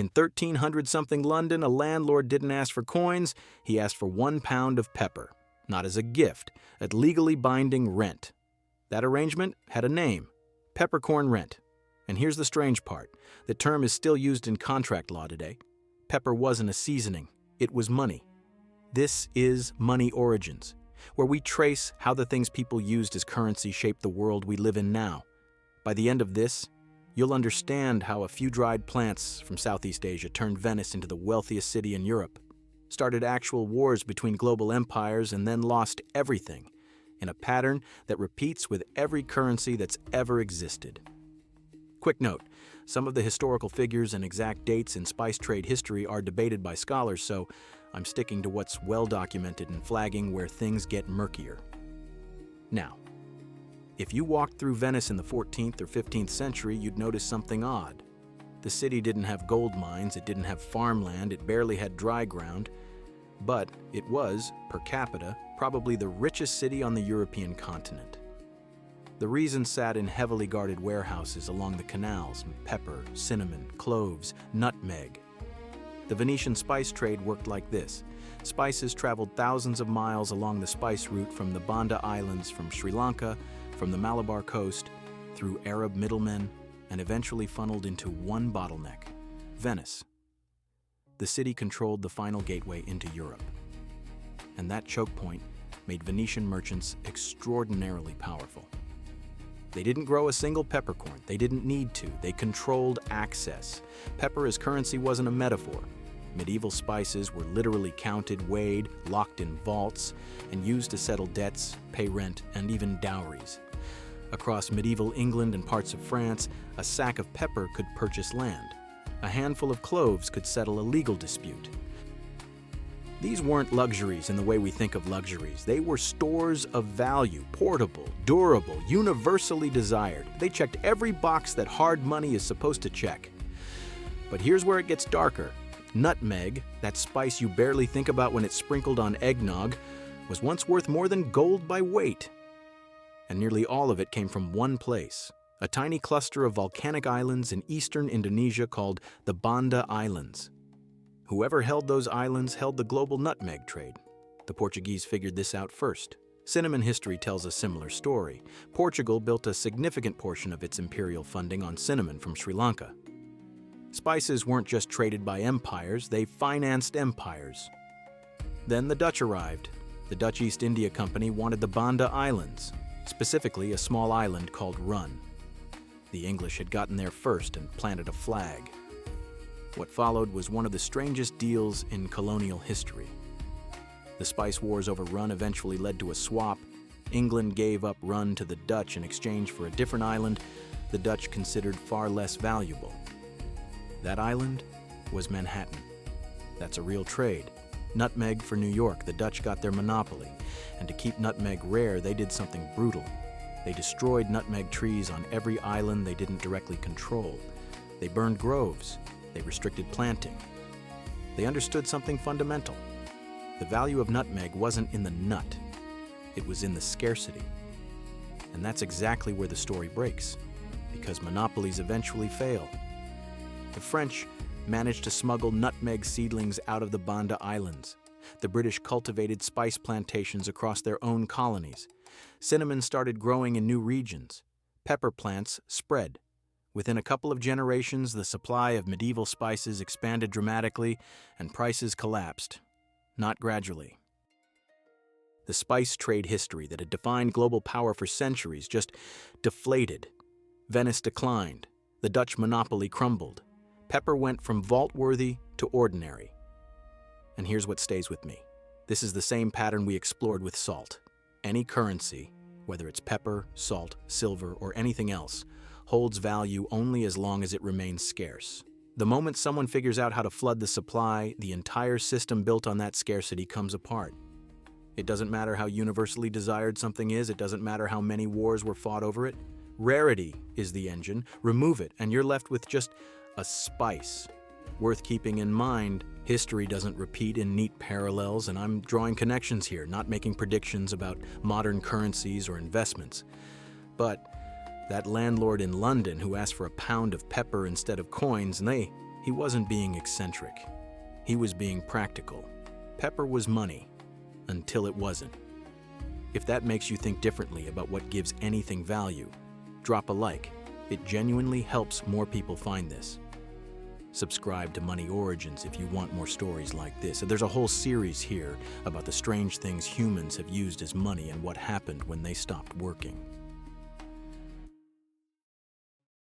In 1300-something London, a landlord didn't ask for coins, he asked for 1 pound of pepper, not as a gift, at legally binding rent. That arrangement had a name, peppercorn rent. And here's the strange part, the term is still used in contract law today. Pepper wasn't a seasoning, it was money. This is Money Origins, where we trace how the things people used as currency shaped the world we live in now. By the end of this, you'll understand how a few dried plants from Southeast Asia turned Venice into the wealthiest city in Europe, started actual wars between global empires, and then lost everything, in a pattern that repeats with every currency that's ever existed. Quick note, some of the historical figures and exact dates in spice trade history are debated by scholars, so I'm sticking to what's well documented and flagging where things get murkier. Now, if you walked through Venice in the 14th or 15th century, you'd notice something odd. The city didn't have gold mines, it didn't have farmland, it barely had dry ground, but it was, per capita, probably the richest city on the European continent. The reason sat in heavily guarded warehouses along the canals, pepper, cinnamon, cloves, nutmeg. The Venetian spice trade worked like this. Spices traveled thousands of miles along the spice route from the Banda Islands, from Sri Lanka, from the Malabar coast, through Arab middlemen, and eventually funneled into one bottleneck, Venice. The city controlled the final gateway into Europe. And that choke point made Venetian merchants extraordinarily powerful. They didn't grow a single peppercorn. They didn't need to. They controlled access. Pepper as currency wasn't a metaphor. Medieval spices were literally counted, weighed, locked in vaults, and used to settle debts, pay rent, and even dowries. Across medieval England and parts of France, a sack of pepper could purchase land. A handful of cloves could settle a legal dispute. These weren't luxuries in the way we think of luxuries. They were stores of value, portable, durable, universally desired. They checked every box that hard money is supposed to check. But here's where it gets darker. Nutmeg, that spice you barely think about when it's sprinkled on eggnog, was once worth more than gold by weight. And nearly all of it came from one place, a tiny cluster of volcanic islands in eastern Indonesia called the Banda Islands. Whoever held those islands held the global nutmeg trade. The Portuguese figured this out first. Cinnamon history tells a similar story. Portugal built a significant portion of its imperial funding on cinnamon from Sri Lanka. Spices weren't just traded by empires, they financed empires. Then the Dutch arrived. The Dutch East India Company wanted the Banda Islands, specifically a small island called Run. The English had gotten there first and planted a flag. What followed was one of the strangest deals in colonial history. The spice wars over Run eventually led to a swap. England gave up Run to the Dutch in exchange for a different island the Dutch considered far less valuable. That island was Manhattan. That's a real trade. Nutmeg for New York, the Dutch got their monopoly. And to keep nutmeg rare, they did something brutal. They destroyed nutmeg trees on every island they didn't directly control. They burned groves. They restricted planting. They understood something fundamental. The value of nutmeg wasn't in the nut. It was in the scarcity. And that's exactly where the story breaks, because monopolies eventually fail. The French managed to smuggle nutmeg seedlings out of the Banda Islands. The British cultivated spice plantations across their own colonies. Cinnamon started growing in new regions. Pepper plants spread. Within a couple of generations, the supply of medieval spices expanded dramatically and prices collapsed, not gradually. The spice trade history that had defined global power for centuries just deflated. Venice declined. The Dutch monopoly crumbled. Pepper went from vault-worthy to ordinary. And here's what stays with me. This is the same pattern we explored with salt. Any currency, whether it's pepper, salt, silver, or anything else, holds value only as long as it remains scarce. The moment someone figures out how to flood the supply, the entire system built on that scarcity comes apart. It doesn't matter how universally desired something is, it doesn't matter how many wars were fought over it. Rarity is the engine. Remove it, and you're left with just a spice. Worth keeping in mind, history doesn't repeat in neat parallels, and I'm drawing connections here, not making predictions about modern currencies or investments. But that landlord in London who asked for a pound of pepper instead of coins, and He wasn't being eccentric. He was being practical. Pepper was money, until it wasn't. If that makes you think differently about what gives anything value, drop a like. It genuinely helps more people find this. Subscribe to Money Origins if you want more stories like this. There's a whole series here about the strange things humans have used as money and what happened when they stopped working.